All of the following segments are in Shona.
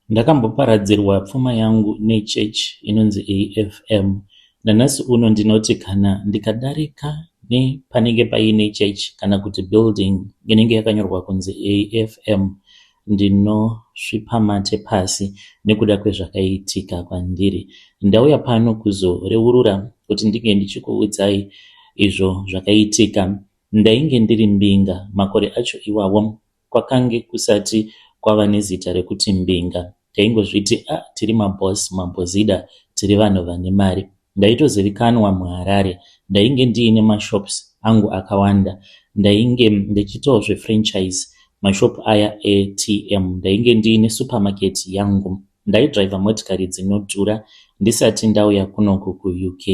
Ndakamboparadzirwa pfuma yangu nechechi inonzi AFM. Nanhasi uno ndinoti kana ndikadarika nepanenge paine chechi kana kuti building inenge yakanyorwa kunzi AFM, ndinosvipa mate pasi nekuda kwezvakaitika kwandiri. Ndauya pano kuzoreurura kuti ndinge ndichikuudzai izvo zvakaitika. Ndainge ndiri Mbinga makore acho iwawo kwakange kusati kwava nezita rekuti Mbinga. Taingozviti tiri mabhozida, tiri vanhu vane mari. Ndaitozivikanwa muHarare. Ndainge ndiine mashops angu akawanda. Ndainge ndichitawo zvefranchise mashopu aya ATM. Ndainge ndiine supermarket yangu. Ndaidriva motikari dzinodhura ndisati ndauya kunoku kuUK.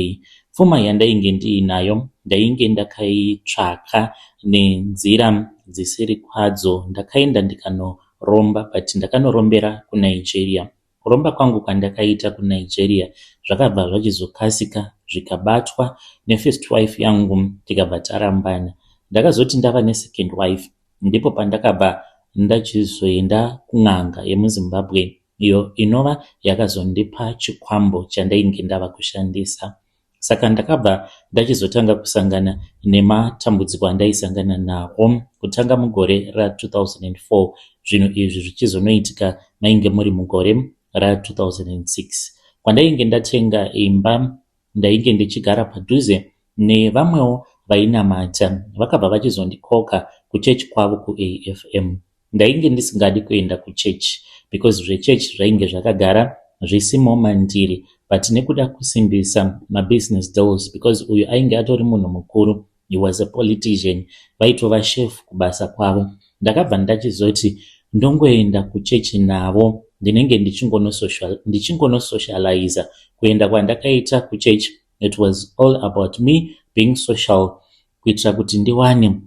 Pfuma yandainge ndiinayo ndainge ndakaitsvaka nenzira dzisiri kwadzo. Ndakaenda ndikanoromba, but ndakanorombera kuNigeria. Kuromba kwangu kwandakaita kuNigeria zvakabva zvachizokasika zvikabatwa nefirst wife yangu tikabva tarambana. Ndakazoti ndava nesecond wife ndipo pandakabva ndachizoenda kun'anga yemuZimbabwe, iyo inova yakazondipa chikwambo chandainge ndava kushandisa. Saka ndakabva ndachizotanga kusangana nematambudziko andaisangana nawo kutanga mugore ra2004, zvinhu izvi zvichizonoitika mainge muri mugore ra2006, kwandainge ndatenga imba. Ndainge ndichigara padhuze nevamwewo vainamata, vakabva vachizondikoka kuchechi kwavo kuAFM. Ndainge ndisingadi kuenda kuchechi because zvechechi zvainge zvakagara zvisimo mandiri, but nekuda kusimbisa mabusiness deals, because uyu ainge atori munhu mukuru, he was a politician, vaitova chef kubasa kwavo. Ndakabva ndachizoti ndongoenda kuchechi navo, ndinenge ndichingonosocializa. Kuenda kwandakaita kuchechi, it was all about me being social, kuitira kuti ndiwane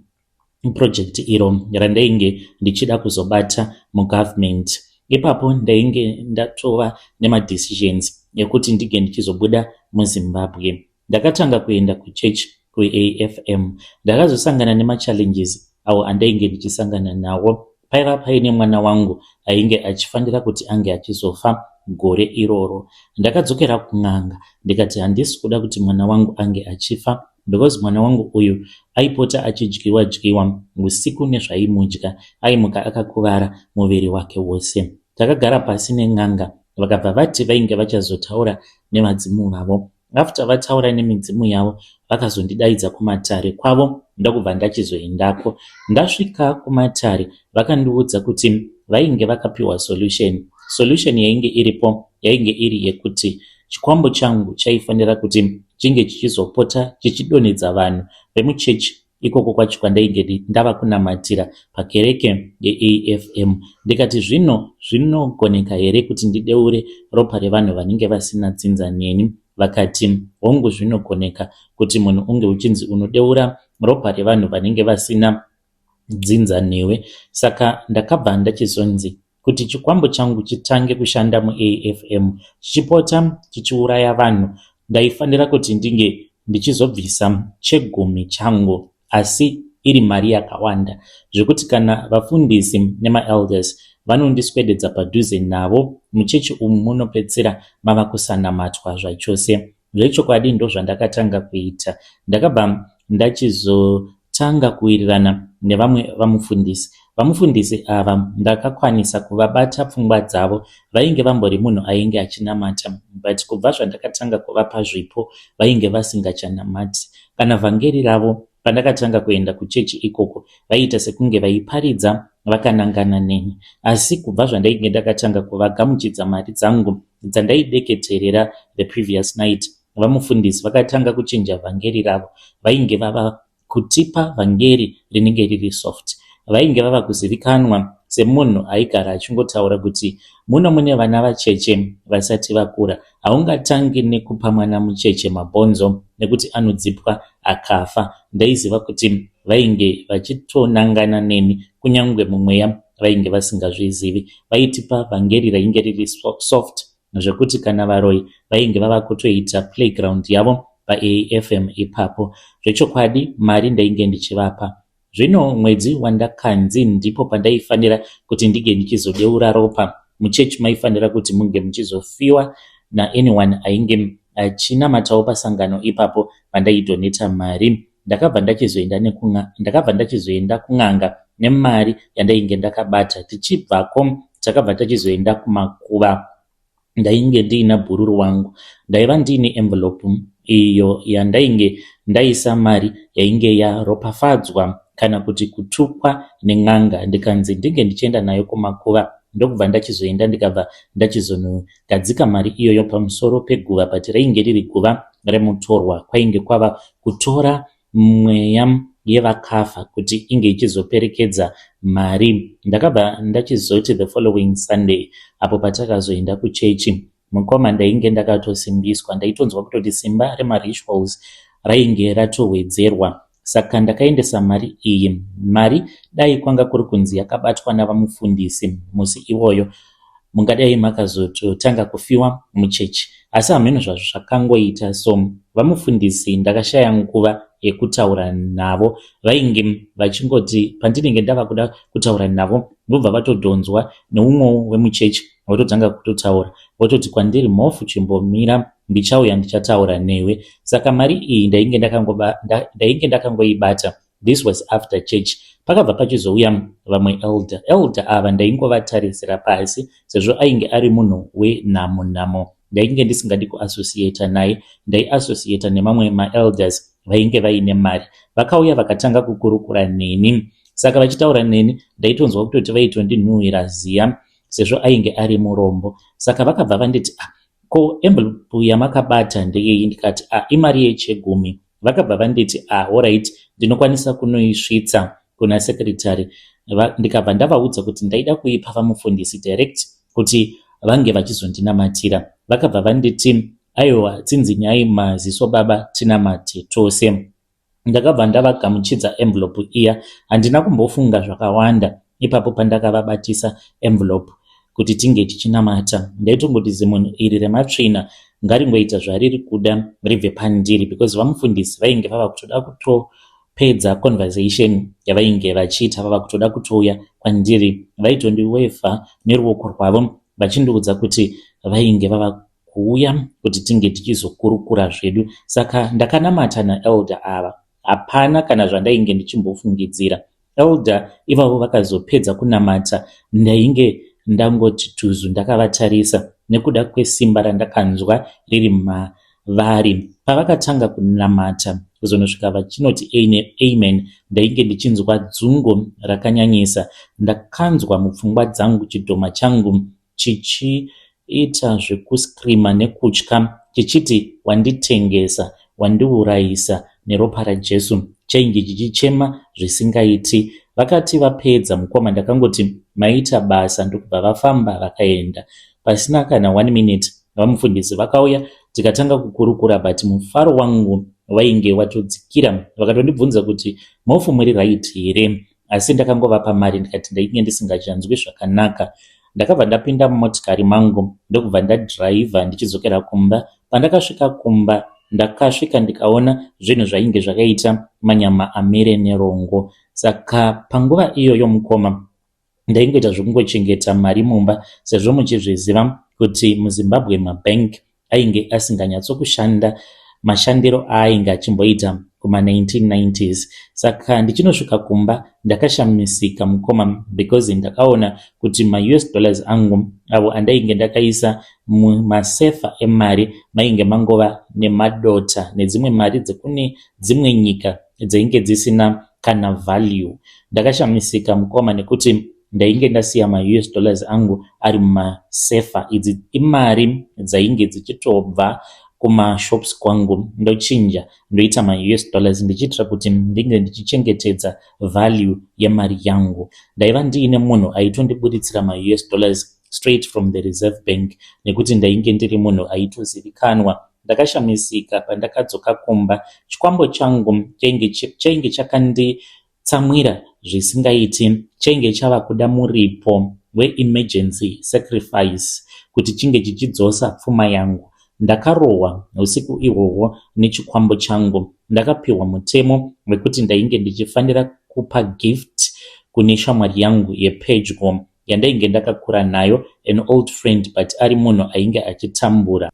project iro randainge ndichida kuzobata mugovernment. Ipapo ndainge ndatova nemadecisions ekuti ndige ndichizobuda muZimbabwe. Ndakatanga kuenda kuchechi kuAFM. Ndakazosangana nemachallenges awo andainge ndichisangana nawo. Paiva paine mwana wangu ainge achifanira kuti ange achizofa gore iroro. Ndakadzokera kun'anga ndikati handisi kuda kuti mwana wangu ange achifa, because mwana wangu uyu aipota achidyiwa usiku nezvaimudya, aimuka akakuvara muviri wake wose. Takagara pasi nen'anga, vakabva vati vainge vachazotaura nemadzimu vavo. After vataura nemidzimu yavo, vakazondidaidza kumatare kwavo. Ndakubva ndachizoendako. Ndasvika kumatare, vakandiudza kuti vainge vakapiwa solution yainge iripo yainge iri yekuti chikwambo changu chaifanira kuti chinge chichizopota chichidonedza vanhu vemuchechi ikoko kwacho kwandainge ndava kunamatira pakereke yeAFM. Ndikati zvinogoneka here kuti ndideure ropa revanhu vanenge vasina dzinza neni? Vakati hongu zvinogoneka kuti munhu unge uchinzi unodeura ropa revanhu vanenge vasina dzinza newe. Saka ndakabva ndachizonzi kuti chikwambo changu chitange kushanda muAFM chichipota chichiuraya vanhu, ndaifanira kuti ndinge ndichizobvisa chegumi changu, asi iri mari yakawanda zvekuti kana vafundisi nemaelders vanondiswededza padhuze navo, muchechi umu munopedzera mava kusanamatwa zvachose. Zvechokwadi ndo zvandakatanga kuita. Ndakabva ndachizotanga kuwirirana nevamwe vamufundisi. Vamufundisi ava ndakakwanisa kuvabata pfungwa dzavo. Vainge vambori munhu ainge achinamata, but kubva zvandakatanga kuvapa zvipo vainge vasingachanamati. Kana vhangeri ravo pandakatanga kuenda kuchechi ikoko, vaiita sekunge vaiparidza vakanangana neni, asi kubva zvandainge ndakatanga kuvagamuchidza mari dzangu dzandaideketerera the previous night, vamufundisi vakatanga kuchinja vhangeri ravo. Vainge vava kutipa vhangeri rinenge riri soft. Vainge vava kuzivikanwa semunhu aigara achingotaura kuti muno mune vana vacheche vasati vakura, haungatangi nekupa mwana mucheche mabhonzo nekuti anodzipwa akafa. Ndaiziva kuti vainge vachitonangana neni, kunyangwe mumweya vainge vasingazvizivi. Vaitipa vhangeri rainge riri soft zvekuti kana varoi vainge vava kutoita playground yavo paAFM ipapo. Zvechokwadi mari ndainge ndichivapa. Zvino mwedzi wandakanzi ndipo pandaifanira kuti ndige ndichizodeura ropa muchechi maifanira kuti munge muchizofiwa naanyone ainge achinamatawo pasangano ipapo pandaidoneta mari. Ndakabva ndachizoenda kun'anga nemari yandainge ndakabata. Tichibvako takabva tachizoenda kumakuva. Ndainge ndiina bhururu wangu, ndaiva ndiine envelope iyo yandainge ndaisa mari yainge yaropafadzwa kana kuti kutukwa nen'anga, ndikanzi ndinge ndichienda nayo kumakuva. Ndokubva ndachizoenda ndikabva ndachizonogadzika mari iyoyo pamusoro peguva, pati rainge riri guva remutorwa. Kwainge kwava kutora mweya yevakafa kuti inge ichizoperekedza mari. Ndakabva ndachizoti the following Sunday apo patakazoenda kuchechi, mukoma ndainge ndakatosimbiswa, ndaitonzwa kutoti simba remarituals rainge ratowedzerwa. Saka ndakaendesa mari iyi. Mari dai kwanga kuri kunzi yakabatwa navamufundisi musi iwoyo, mungadai makazototanga kufiwa muchechi, asi hameno zvazvo zvakangoita. So vamufundisi ndakashaya nguva yekutaura navo. Vainge vachingoti pandinenge ndava kuda kutaura navo vobva vatodhonzwa neumwe wemuchechi vototanga kutotaura, vototi kwandiri mofu chimbomira, ndichauya ndichataura newe. Saka mari iyi ndainge ndakangoibata. This was after church. Pakabva pachizouya vamwe elder ava ndaingovatarisira pasi sezvo ainge ari munhu wenhamo. Ndainge ndisingadi kuassociata naye, ndaiassociata nemamwe maelders vainge vaine mari. Vakauya vakatanga kukurukura neni. Saka vachitaura neni ndaitonzwa kutoti vaitondinhuhwira ziya sezvo ainge ari murombo. Saka vakabva vanditi ko envelope yamakabata ndeyei? Ndikati imari yechegumi. Vakabva vanditi alright, ndinokwanisa kunoisvitsa kuna secretary. Ndikabva ndavaudza kuti ndaida kuipa vamufundisi direct kuti vange vachizondinamatira. Vakabva vanditi aiwa, tsinzinyai maziso baba, tinamate tose. Ndakabva ndavagamuchidza envelope iya. Handina kumbofunga zvakawanda ipapo pandakavabatisa envelope kuti tinge tichinamata. Ndaitongoti zimunhu iri rematsvina ngaringoita zvariri kuda ribve pandiri, because vamufundisi vainge vava kutoda kutopedza conversation yavainge vachiita, vava kutoda kutouya kwandiri. Vaitondiwevha neruoko rwavo vachindiudza kuti vainge vava kuuya kuti tinge tichizokurukura zvedu. Saka ndakanamata naelder ava. Hapana kana zvandainge ndichimbofungidzira. Elder ivavo vakazopedza kunamata, ndainge ndangoti tuzu ndakavatarisa nekuda kwesimba randakanzwa riri mavari. Pavakatanga kunamata kuzonosvika vachinoti amen, ndainge ndichinzwa dzungu rakanyanyisa. Ndakanzwa mupfungwa dzangu chidhoma changu chichiita zvekuskrima nekutya, chichiti wanditengesa, wandiurayisa neropa raJesu. Chainge chichichema zvisingaiti. Vakati vapedza mukoma, ndakangoti maita basa, ndokubva vafamba vakaenda. Pasina kana 1 minute vamufundisi vakauya, tikatanga kukurukura, but mufaro wangu wainge watodzikira. Vakatondibvunza kuti mofu muri right here, asi ndakangovapa mari. Ndikati ndainge ndisingachanzwi zvakanaka. Ndakabva ndapinda mumotikari mangu ndokubva ndadhiraivha ndichidzokera kumba. Pandakasvika kumba, ndakasvika ndikaona zvinhu zvainge zvakaita manyama amere nerongo. Saka panguva iyoyo mukoma ndaingoita zvokungochengeta mari mumba, sezvo muchizviziva kuti muZimbabwe mabank ainge asinganyatsokushanda mashandiro ainge achimboita kuma1990s. Saka ndichinosvika kumba ndakashamisika mukoma, because ndakaona kuti maUS dollars angu avo andainge ndakaisa mumasefa emari mainge mangova nemadota nedzimwe mari dzekune dzimwe nyika dzainge dzisina kana value. Ndakashamisika mukoma nekuti ndainge ndasiya maUS dollars angu ari mumasefa. Idzi imari dzainge dzichitobva kumashops kwangu ndochinja ndoita maUS dollars ndichitira kuti ndinge ndichichengetedza value yemari yangu. Ndaiva ndiine munhu aitondibuditsira maUS dollars straight from the Reserve Bank nekuti ndainge ndiri munhu aitozivikanwa. Ndakashamisika pandakadzoka kumba. Chikwambo changu chainge chakanditsamwira zvisingaiti. Chainge chava kuda muripo we-emergency sacrifice kuti chinge chichidzosa pfuma yangu. Ndakarohwa usiku ihwohwo nechikwambo changu. Ndakapiwa mutemo wekuti ndainge ndichifanira kupa gift kune shamwari yangu yepedyo yandainge ndakakura nayo, an old friend but ari munhu ainge achitambura.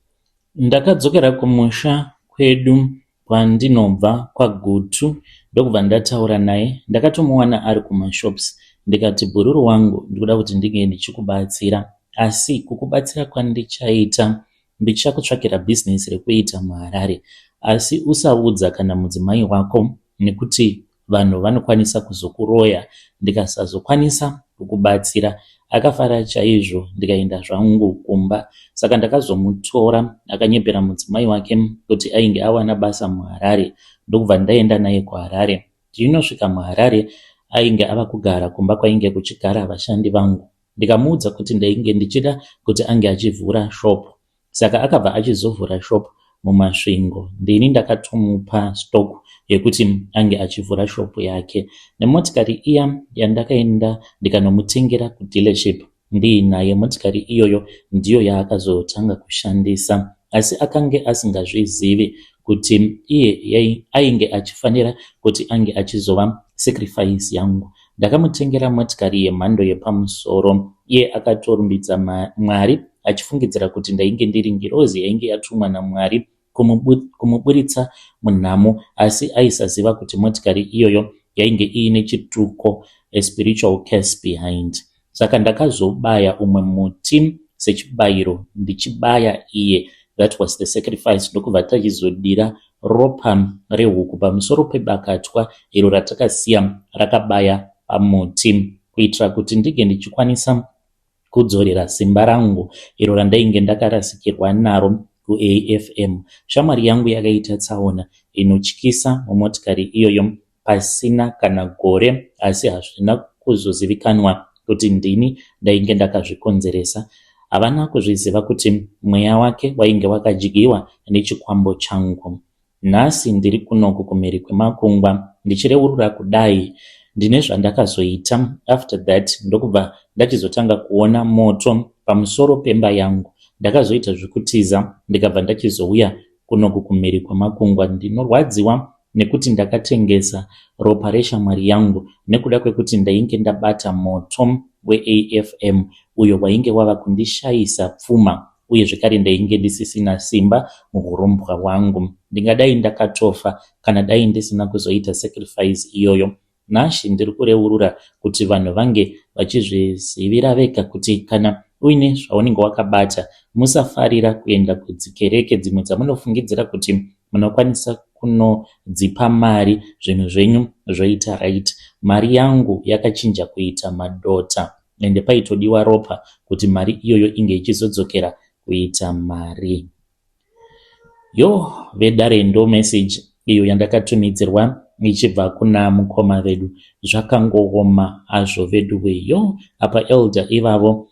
Ndakadzokera kumusha kwedu kwandinobva kwaGutu ndokubva ndataura naye. Ndakatomuwana ari kumashops. Ndikati, bhururu wangu, ndikuda kuti ndinge ndichikubatsira, asi kukubatsira kwandichaita ndichakutsvakira bhizinesi rekuita muHarare, asi usaudza kana mudzimai wako nekuti vanhu vanokwanisa kuzokuroya ndikasazokwanisa kukubatsira. Akafara chaizvo, ndikaenda zvangu kumba. Saka ndakazomutora, akanyepera mudzimai wake kuti ainge awana basa muHarare, ndokubva ndaenda naye kuHarare. Ndinosvika muHarare ainge ava kugara kumba kwainge kuchigara vashandi vangu. Ndikamuudza kuti ndainge ndichida kuti ange achivhura shop, saka akabva achizovhura shop mumasvingo. Ndini ndakatomupa stock yekuti ange achivhura shop yake. Nemotikari iya yandakaenda ndikanomutengera kudealership ndiinaye, motikari iyoyo ndiyo yaakazotanga kushandisa, asi akange asingazvizivi kuti iye ainge achifanira kuti ange achizova sacrifice yangu. Ndakamutengera motikari yemhando yepamusoro. Iye akatorumbidza Mwari achifungidzira kuti ndainge ndiri ngirozi yainge yatumwa naMwari kumuburitsa munhamo, asi aisaziva kuti motikari iyoyo yainge iine chituko, a spiritual curse behind. Saka ndakazobaya umwe muti sechibayiro, ndichibaya iye. That was the sacrifice. Ndokubva tachizodira ropa rehuku pamusoro pebakatwa iro ratakasiya rakabaya pamuti, kuitira kuti ndige ndichikwanisa kudzorera simba rangu iro randainge ndakarasikirwa naro kuAFM. Shamwari yangu yakaita tsaona inotyisa mumotikari iyoyo pasina kana gore, asi hazvina kuzozivikanwa kuti ndini ndainge ndakazvikonzeresa. Havana kuzviziva kuti mweya wake wainge wakadyiwa nechikwambo changu. Nhasi ndiri kunoku kumhiri kwemakungwa ndichireurura kudai. Ndine zvandakazoita. After that ndokubva ndachizotanga kuona moto pamusoro pemba yangu. Ndakazoita zvekutiza ndikabva ndachizouya kunoku kumhiri kwemakungwa. Ndinorwadziwa nekuti ndakatengesa ropa reshamwari yangu nekuda kwekuti ndainge ndabata moto weAFM uyo wainge wava kundishayisa pfuma, uye zvekare ndainge ndisisina simba muurombwa hwangu. Ndingadai ndakatofa kana dai ndisina kuzoita sacrifice iyoyo. Nhasi ndiri kureurura kuti vanhu vange vachizvizivira vega kuti kana uine zvaunenge wakabata, musafarira kuenda kudzikereke dzimwe dzamunofungidzira kuti munokwanisa kunodzipa mari zvinhu zvenyu zvoita right. Mari yangu yakachinja kuita madota, ende paitodiwa ropa kuti mari iyoyo inge ichizodzokera kuita mari. Vedare ndo message iyo yandakatumidzirwa ichibva kuna mukoma vedu. Zvakangooma azvo vedu we. Apa elder ivavo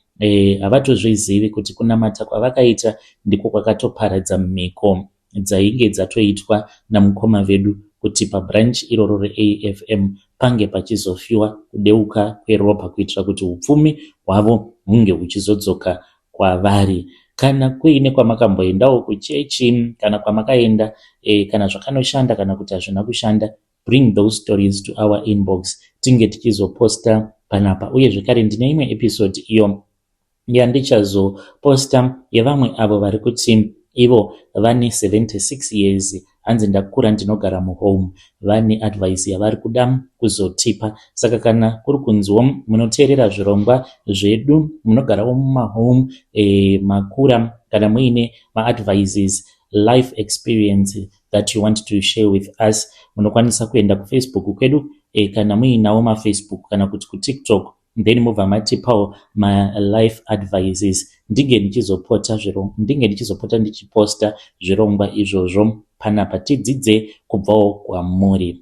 havatozvizivi kuti kunamata kwavakaita ndiko kwakatoparadza mhiko dzainge dzatoitwa namukoma vedu kuti pabranch iroro reAFM pange pachizofiwa kudeuka kweropa, kuitira kuti upfumi hwavo hunge huchizodzoka kwavari. Kana kuine kwamakamboendawo kuchechi kana kwamakaenda kana zvakanoshanda kana kuti hazvina kushanda, bring those stories to our inbox tinge tichizoposta panapa. Uye zvekare ndine imwe episode iyo yandichazoposta yevamwe avo vari kuti ivo vane 76 years, hanzi ndakura ndinogara muhome, vane advice yavari kuda kuzotipa. Saka kana kuri kunzwo munoteerera zvirongwa zvedu, munogarawo mumahome makura, kana muine maadvices, life experience that you want to share with us, munokwanisa kuenda kufacebook kwedu kana muinawo mafacebook kana kuti kutiktok, then mubva matipawo life advices. Ndinge ndichizopota ndichiposta zvirongwa izvozvo panapa, tidzidze kubvawo kwamuri.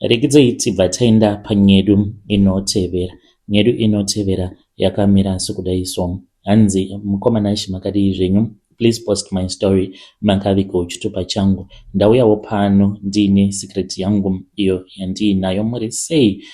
Regai tibva taenda panyedu inotevera. Nyedu inotevera yakamira sekudai so. Hanzi mukomana shimakadi zvenyu, please post my story makaviko chitupa changu. Ndauyawo pano ndine secret yangu iyo yandiinayo. Muri sei?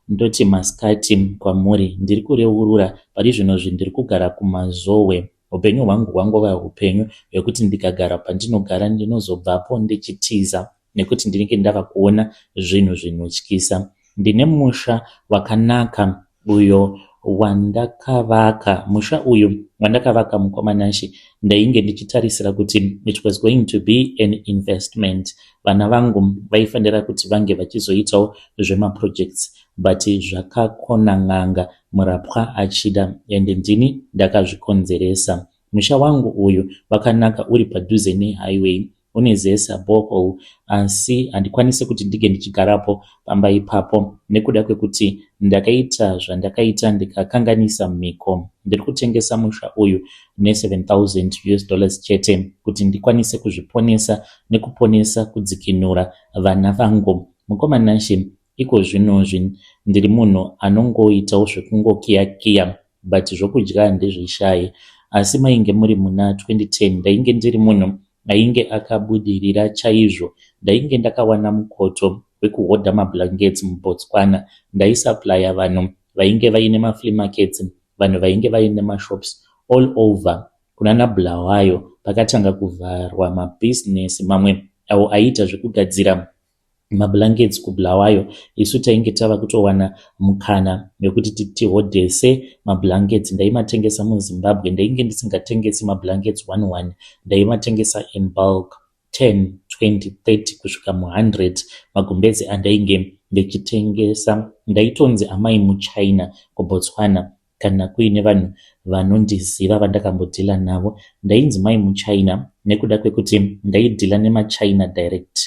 Ndoti maskati kwamuri. Ndiri kureurura pari zvino ndiri kugara kumazowe. Upenyu hwangu hwangova upenyu hwekuti ndikagara pandinogara ndinozobvapo ndichitiza, nekuti ndinenge ndava kuona zvinhu zvinotyisa. Ndine musha wakanaka uyo wandakavaka. Musha uyu wandakavaka mukomanashe ndainge ndichitarisira kuti it was going to be an investment. Vana vangu vaifanira kuti vange vachizoitawo zvemaprojects, but zvakakona n'anga murapwa achida ende ndini ndakazvikonzeresa. Musha wangu uyu wakanaka uri padhuze nehighway, unezesa borehole, asi handikwanisi kuti ndige ndichigarapo pamba ipapo nekuda kwekuti ndakaita zvandakaita ndikakanganisa mhiko. Ndiri kutengesa musha uyu ne$7,000 chete kuti ndikwanise kuzviponesa nekuponesa kudzikinura vana vangu. Mukomanashe iko zvinozvi ndiri munhu anongoitawo zvekungokiya-kiya, but zvokudya ndezvishaye. Asi mainge muri muna 2010 ndainge ndiri munhu ainge akabudirira chaizvo. Ndainge ndakawana mukoto wekuhodha mablankets muBotswana. Ndaisaplya vanhu vainge vaine maflea markets, vanhu vainge vaine mashops all over. Kunana Bulawayo pakatanga kuvharwa mabusiness mamwe awo aiita zvekugadzira mablankets kuBulawayo. Isu tainge tava kutowana mukana wekuti tihodhese mablankets. Ndaimatengesa muZimbabwe. Ndainge ndisingatengesi mablankets 1-1, ndaimatengesa in bulk 10, 20, 30 kusvika mu100 magumbezi andainge ndichitengesa. Ndaitonzi amai muChina kuBotswana kana kuine vanhu vanondiziva vandakambodhila navo. Ndainzi mai muChina nekuda kwekuti ndaidhila nemaChina direct.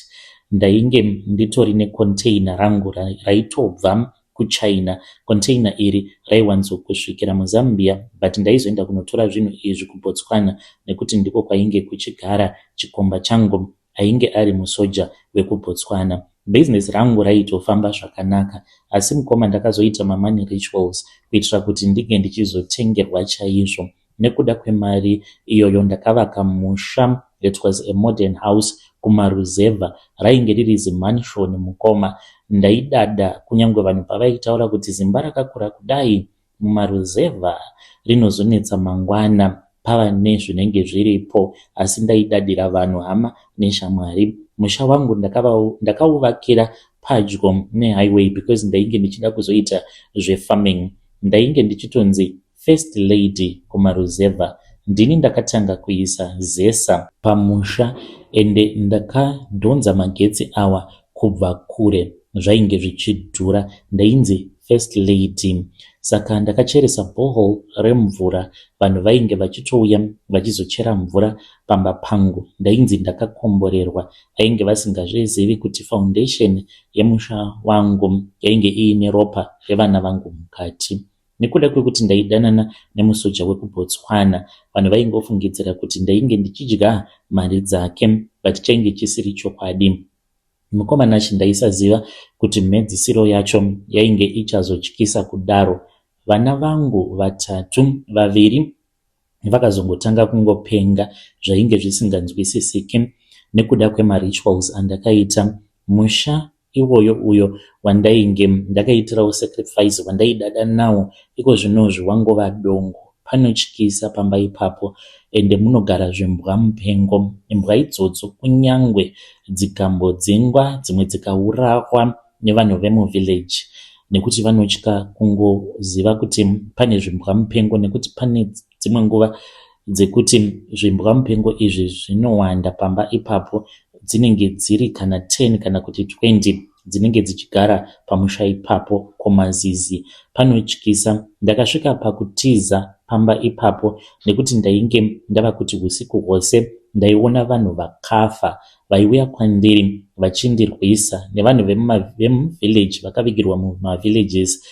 Ndainge nditori necontainer rangu raitobva kuChina. Container iri raiwanzokusvikira muZambia, but ndaizoenda kunotora zvinhu izvi kuBotswana nekuti ndiko kwainge kuchigara chikomba changu ainge ari musoja wekuBotswana. Business rangu raitofamba zvakanaka, asi mukoma ndakazoita money rituals kuitira kuti ndige ndichizotengerwa chaizvo. Nekuda kwemari iyoyo ndakavaka musha. It was a modern house kumaruzeva, rainge riri zimanshoni mukoma. Ndaidada kunyange vanhu pavaitaura kuti zimba rakakura kudai mumaruzeva rinozonetsa mangwana pava nezvinenge zviripo, asi ndaidadira vanhu hama neshamwari. Musha wangu ndakauvakira padyo nehighway because ndainge ndichida kuzoita zvefarming. Ndainge ndichitonzi first lady kumaruzeva. Ndini ndakatanga kuisa zesa pamusha ende ndakadhonza magetsi awa kubva kure, zvainge zvichidhura. Ndainzi first lady. Saka ndakacheresa borehole remvura, vanhu vainge vachitouya vachizochera mvura pamba pangu. Ndainzi ndakakomborerwa. Vainge vasingazvizivi kuti foundation yemusha wangu yainge iine ropa revana vangu mukati. Nekuda kwekuti ndaidanana nemusoja wekuBotswana, vanhu vaingofungidzira kuti ndainge ndichidya mari dzake, but chainge chisiri chokwadi. Mukomanachi ndaisaziva kuti mhedzisiro yacho yainge ichazotyisa kudaro. Vana vangu vatatu, vaviri vakazongotanga kungopenga zvainge zvisinganzwisisiki nekuda kwemarituals andakaita. Musha iwoyo uyo wandainge ndakaitirawo sacrifice, wandaidada nawo, iko zvinozvi wangova dongo. Panotyisa pamba ipapo ende munogara zvimbwa mupengo. Imbwa idzodzo kunyangwe dzikambodzingwa, dzimwe dzikaurawa nevanhu vemuvillage, nekuti vanotya kungoziva kuti pane zvimbwa mupengo, nekuti pane dzimwe nguva dzekuti zvimbwa mupengo izvi zvinowanda pamba ipapo. Dzinenge dziri kana 10 kana kuti 20 dzinenge dzichigara pamusha ipapo komazizi. Panotyisa. Ndakasvika pakutiza pamba ipapo nekuti ndainge ndava kuti usiku hwose ndaiona vanhu vakafa vaiuya kwandiri vachindirwisa, nevanhu vemuvillage vakavigirwa mumavillages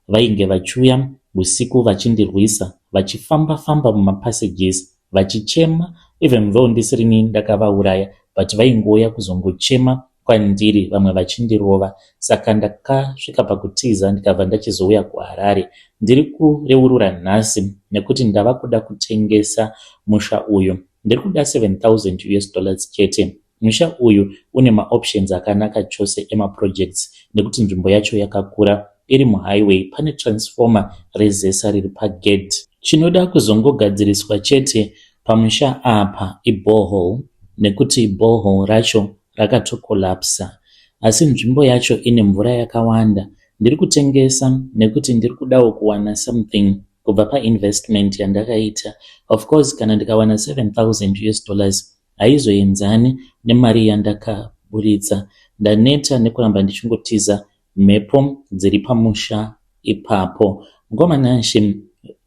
vainge vachiuya usiku vachindirwisa, vachifamba-famba mumapassages vachichema, even though ndisirini ndakavauraya, but vaingoya kuzongochema kwandiri, vamwe vachindirova. Saka ndakasvika pakutiza ndikabva ndachizouya kuHarare. Ndiri kureurura nhasi nekuti ndava kuda kutengesa musha uyu. Ndiri kuda $7,000 chete. Musha uyu une maoptions akanaka chose emaprojects nekuti nzvimbo yacho yakakura, iri muhighway. Pane transformer rezesa riri pagate. Chinoda kuzongogadziriswa chete pamusha apa iborehole, nekuti borehole racho rakatokolapsa, asi nzvimbo yacho ine mvura yakawanda. ndiri kutengesa nekuti ndiri kudawo kuwana something kubva painvestment yandakaita. Of course kana ndikawana $7,000 haizoenzani nemari yandakaburitsa. Ndaneta nekuramba ndichingotiza mhepo dziri pamusha ipapo. Ngomanashe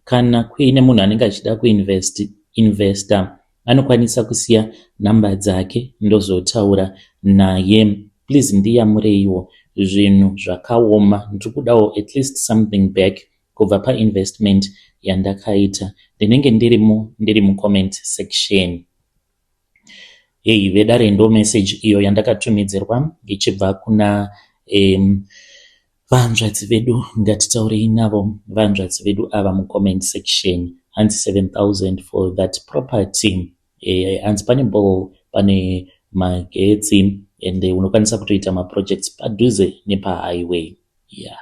kana kuine munhu anenge achida kuinvesta anokwanisa kusiya namba dzake ndozotaura naye. Please ndiyamureiwo zvinhu zvakaoma. Ndiri kudawo at least something back kubva painvestment yandakaita. Ndinenge ndiri mucomment section. Hey, vedare ndo message iyo yandakatumidzirwa ichibva kuna vanzvadzi vedu. Ngatitaurei navo vanzvadzi vedu ava mucomment section. Hanzi 7,000 for that property. Hanzi pane ball, pane magetsi, and unokwanisa kutoita maprojects padhuze nepahighway. Yeah,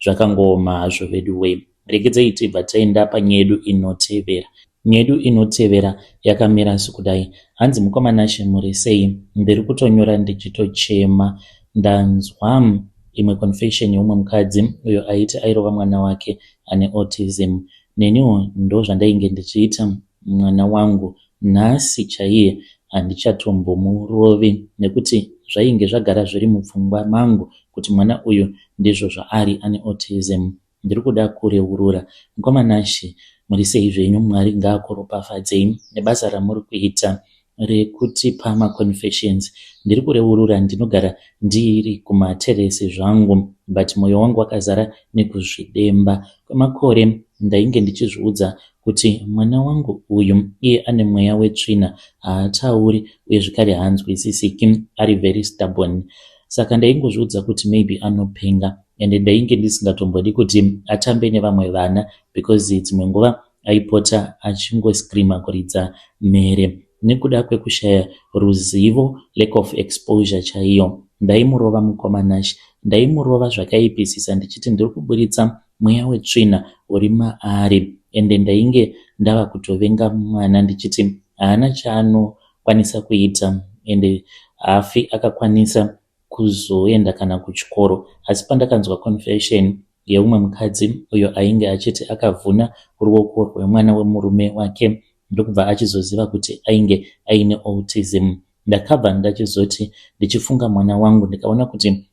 zvakangoma hazvo vedu we. Regedzei tibva taenda panyedu inotevera. Nyedu inotevera yakamira sekudai. Hanzi mukomanashe muri sei? Ndiri kutonyora ndichitochema. Ndanzwa imwe confession yeumwe mukadzi uyo aiti airova mwana wake ane autism. Neniwo ndo zvandainge ndichiita mwana wangu. Nhasi chaiye handichatombomurovi nekuti zvainge zvagara zviri mupfungwa mangu kuti mwana uyu ndizvo zvaari ane autism. Ndiri kuda kureurura. Mukomanashe muri sei zvenyu? Mwari ngaakuropafadzei nebasa ramuri kuita rekutipa maconfessions. Ndiri kureurura, ndinogara ndiri kumateresi zvangu, but mwoyo wangu wakazara nekuzvidemba. Kwemakore ndainge ndichizviudza kuti mwana wangu uyu iye ane mweya wetsvina, haatauri uye zvakare haanzwisisiki, ari very stubborn. Saka ndaingozviudza kuti maybe anopenga, ende ndainge ndisingatombodi kuti atambe nevamwe vana because dzimwe nguva aipota achingoscreama kuridza mere. Nekuda kwekushaya ruzivo, lack of exposure chaiyo, ndaimurova mukomanashe. Ndaimurova zvakaipisisa ndichiti ndiri kuburitsa mweya wetsvina uri maari, ende ndainge ndava kutovenga mwana ndichiti haana chaanokwanisa kuita, ende hafi akakwanisa kuzoenda kana kuchikoro. Asi pandakanzwa confession yeumwe mukadzi uyo ainge achiti akavhuna ruoko rwemwana wemurume wake ndokubva achizoziva kuti ainge aine autism, ndakabva ndachizoti ndichifunga mwana wangu ndikaona kuti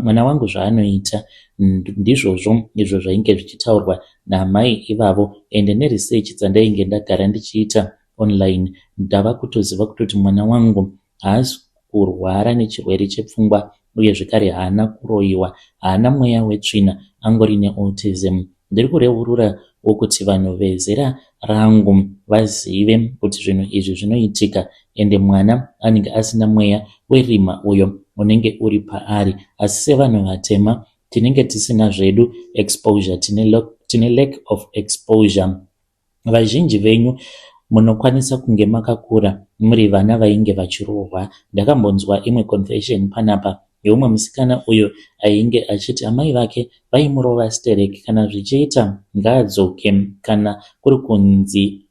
mwana wangu zvaanoita ndizvozvo izvo zvainge zvichitaurwa namai ivavo, ende neresearch dzandainge ndagara ndichiita online ndava kutoziva kuti mwana wangu haasi kurwara nechirwere chepfungwa uye zvekare haana kuroyiwa, haana mweya wetsvina, angori neautism. Ndiri kureurura wokuti vanhu vezera rangu vazive kuti zvinhu izvi zvinoitika, ende mwana anenge asina mweya werima uyo unenge uri paari. Asi sevanhu vatema tinenge tisina zvedu exposure, tine lack of exposure. Vazhinji venyu munokwanisa kunge makakura muri vana vainge vachirohwa. Ndakambonzwa imwe confession panapa yeumwe musikana uyo ainge achiti amai vake vaimurova stereki, kana zvichiita ngaadzoke, kana kuri kunzi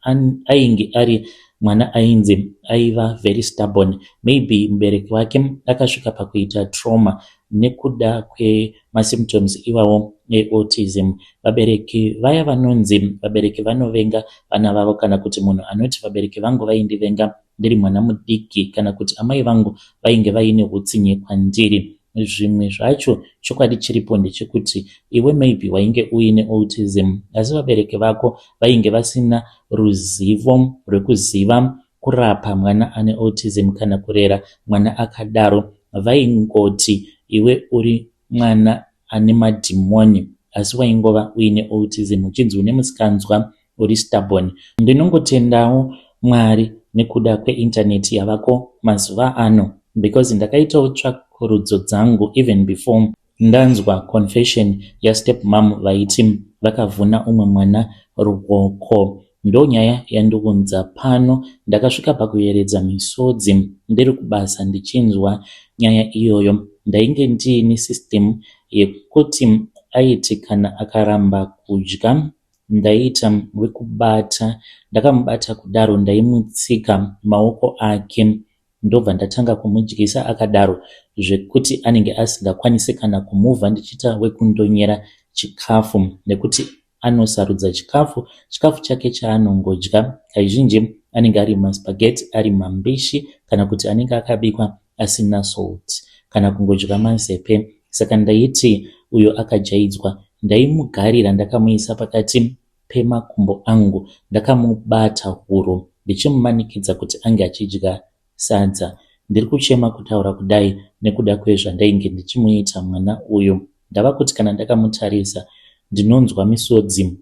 ainge ari mwana ainzi aiva very stubborn, maybe mubereki wake akasvika pakuita trauma nekuda kwemasymptoms iwawo eautism. Vabereki vaya vanonzi vabereki vanovenga vana vavo, kana kuti munhu anoti vabereki vangu vaindivenga ndiri mwana mudiki, kana kuti amai vangu vainge vaine utsinye kwandiri. Zvimwe zvacho chokwadi chiripo ndechekuti iwe maybe wainge uine autism, asi vabereki vako vainge vasina ruzivo rwekuziva kurapa mwana ane autism kana kurera mwana akadaro. Vaingoti iwe uri mwana ane madhimoni, asi waingova uine autism, uchinzi une musikanzwa uri stubborn. Ndinongotendawo Mwari nekuda kweinternet yavako mazuva ano, because ndakaitawo tsvakurudzo dzangu even before ndanzwa confession yastepmom vaiti vakavhuna umwe mwana ruoko. Ndo nyaya yandiunza pano. Ndakasvika pakuyeredza misodzi ndiri kubasa ndichinzwa nyaya iyoyo. Ndainge ndiine system yekuti aiti kana akaramba kudya ndaita wekubata, ndakamubata kudaro ndaimutsika maoko ake ndobva ndatanga kumudyisa akadaro zvekuti anenge asingakwanisi kana kumuvha ndichiita wekundonyera chikafu, nekuti anosarudza chikafu chake chaanongodya kazhinji anenge ari maspaghetti, ari mambishi, kana kuti anenge akabikwa asina salt, kana kungodya mazepe. Saka ndaiti uyo akajaidzwa, ndaimugarira ndakamuisa pakati pemakumbo angu, ndakamubata huro ndichimumanikidza kuti ange achidya sadza. Ndiri kuchema kutaura kudai nekuda kwezvandainge ndichimuita mwana uyu. Ndava kuti kana ndakamutarisa ndinonzwa misodzi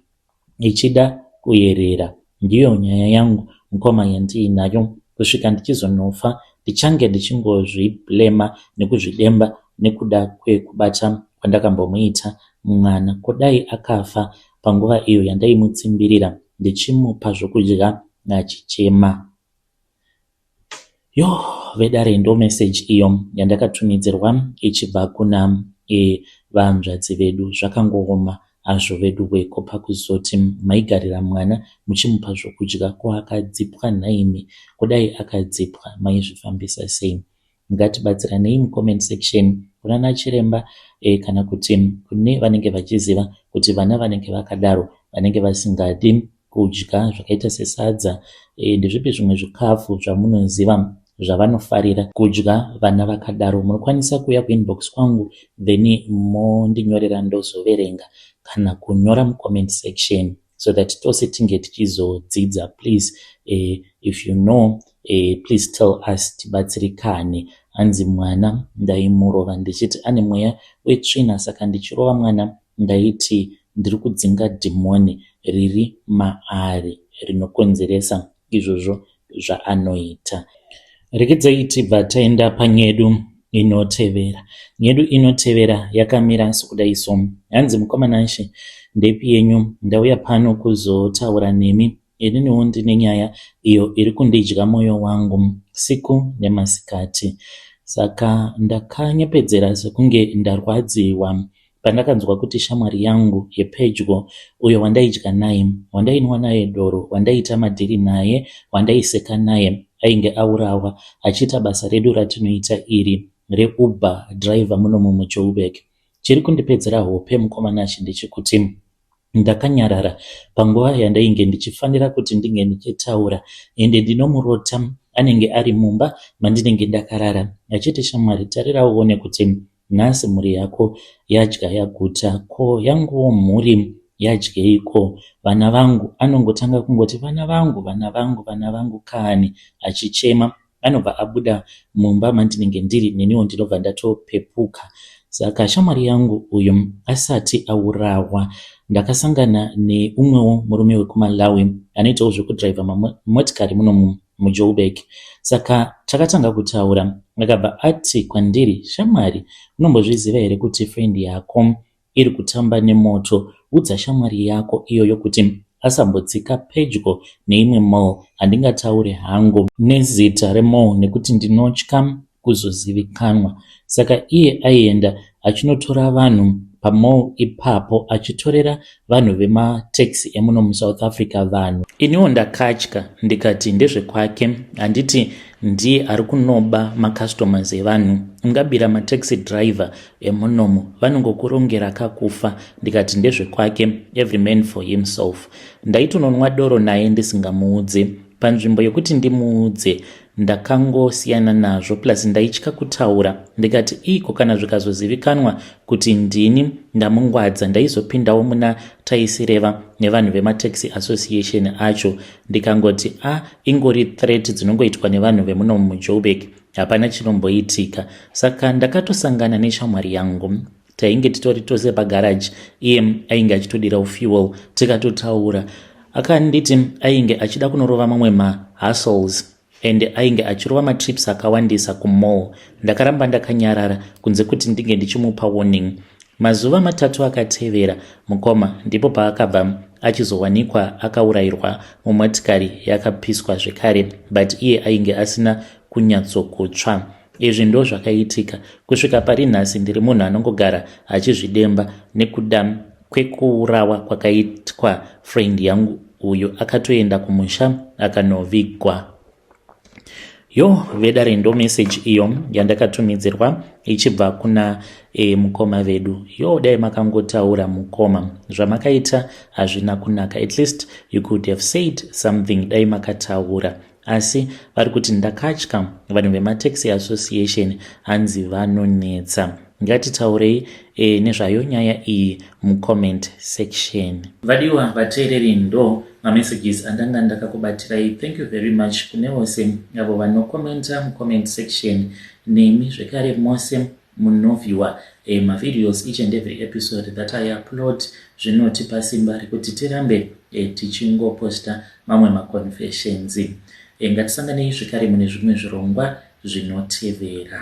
ichida kuyerera. Ndiyo nyaya yangu mukoma yandiinayo. Kusvika ndichizonofa ndichange ndichingozviblema nekuzvidemba nekuda kwekubata kwandakambomuita mwana. Kudai akafa panguva iyo yandaimutsimbirira ndichimupa zvokudya achichema. Vedare ndo meseji iyo yandakatumidzirwa ichibva kuna vanzvadzi vedu. Zvakangooma azvo vedu weko pakuzoti maigarira mwana muchimupa zvokudya ko akadzipwa naimi, kudai akadzipwa maizvifambisa sei? Ngatibatsiranei mucomment section kunana chiremba kana kuti kune vanenge vachiziva kuti vana vanenge vakadaro vanenge vasingadi kudya zvakaita sesadza, ndezvipi zvimwe zvikafu zvamunoziva zvavanofarira kudya vana vakadaro? Munokwanisa kuuya kuinbox kwangu then mondinyorera ndozoverenga kana kunyora mucomment section so that tose tinge tichizodzidza. Please if you know please tell us tibatsirikane. Hanzi mwana ndaimurova ndichiti ane mweya wetsvina, saka ndichirova mwana ndaiti ndiri kudzinga dhimoni riri maari rinokonzeresa izvozvo zvaanoita. Regedzai tibva taenda panyedu inotevera. Nyedu inotevera yakamira sokudai so. Hanzi mukomanashi ndepi yenyu, ndauya pano kuzotaura nemi. Ininiwo ndine nyaya iyo iri kundidya moyo wangu siku nemasikati. Saka ndakanyepedzera sekunge ndarwadziwa pandakanzwa kuti shamwari yangu yepedyo, uyo wandaidya naye, wandainwa naye doro, wandaita madhiri naye, wandaiseka naye, ainge aurawa achiita basa redu ratinoita iri reUber driver muno muJoburg. Chiri kundipedzera hope mukomanashi ndechekuti ndakanyarara panguva yandainge ndichifanira kuti ndinge ndichitaura, ende ndinomurota anenge ari mumba mandinenge ndakarara achiti, shamwari tarira uone kuti nhasi mhuri yako yadya yaguta, ko yanguwo mhuri yadyeiko? Vana vangu, anongotanga kungoti vana vangu, vana vangu, vana vangu kani, achichema. Anobva abuda mumba mandinenge ndiri, neniwo ndinobva ndatopepuka. Saka shamwari yangu uyu asati aurawa, ndakasangana neumwewo murume wekuMalawi anoitawo zvekudhiraivha motikari muno muJoburg. Saka takatanga kutaura, akabva ati kwandiri, shamwari, unombozviziva here kuti friend yako iri kutamba nemoto? Udza shamwari yako iyoyo kuti asambodzika pedyo neimwe mall. Handingataure hangu nezita remall nekuti ndinotya kuzozivikanwa. Saka iye aienda achinotora vanhu pamall ipapo, achitorera vanhu vemataxi emuno muSouth Africa vanhu. Iniwo ndakatya ndikati ndezvekwake, handiti ndiye ari kunoba macustomers evanhu. Ungabira mataxi driver emunomu vanongokurongera kakufa. Ndikati ndezvekwake, every man for himself. Ndaitononwa doro naye ndisingamuudze. Panzvimbo yokuti ndimuudze ndakangosiyana nazvo, plus ndaitya kutaura. Ndikati iko kana zvikazozivikanwa kuti ndini ndamungwadza, ndaizopindawo muna taisireva nevanhu vemataxi association acho, ndikangoti ingori threat dzinongoitwa nevanhu vemuno muJoburg, hapana chinomboitika. Saka ndakatosangana neshamwari yangu, tainge titori tose pagaraji, iye ainge achitodira fuel, tikatotaura. Akanditi ainge achida kunorova mamwe mahustles and ainge achirova matrips akawandisa kumall. Ndakaramba ndakanyarara kunze kuti ndinge ndichimupa warning. Mazuva matatu akatevera mukoma ndipo paakabva achizowanikwa akaurayirwa mumotikari yakapiswa zvekare, but iye ainge asina kunyatsokutsva. Izvi ndo zvakaitika kusvika pari nhasi ndiri munhu anongogara achizvidemba nekuda kwekuurawa kwakaitwa friend yangu uyu. Akatoenda kumusha akanovigwa. Yo vedare ndo message iyo yandakatumidzirwa ichibva kuna mukoma vedu. Yo dai makangotaura mukoma zvamakaita hazvina kunaka. At least you could have said something dai makataura. Asi vari kuti ndakatya vanhu vemaTaxi Association hanzi vanonetsa. Ngatitaurei nezvayo nyaya iyi mucomment section. Vadiwa vateereri ndo messages andanga ndakakubatirai. Thank you very much kune vose avo vanokomenta mucomment section. Nemi zvekare mose munovhiwa mavideos each and every episode that I upload zvinotipa simba rekuti tirambe tichingoposta mamwe maconfessions. Ngatisanganei zvekare mune zvimwe zvirongwa zvinotevera.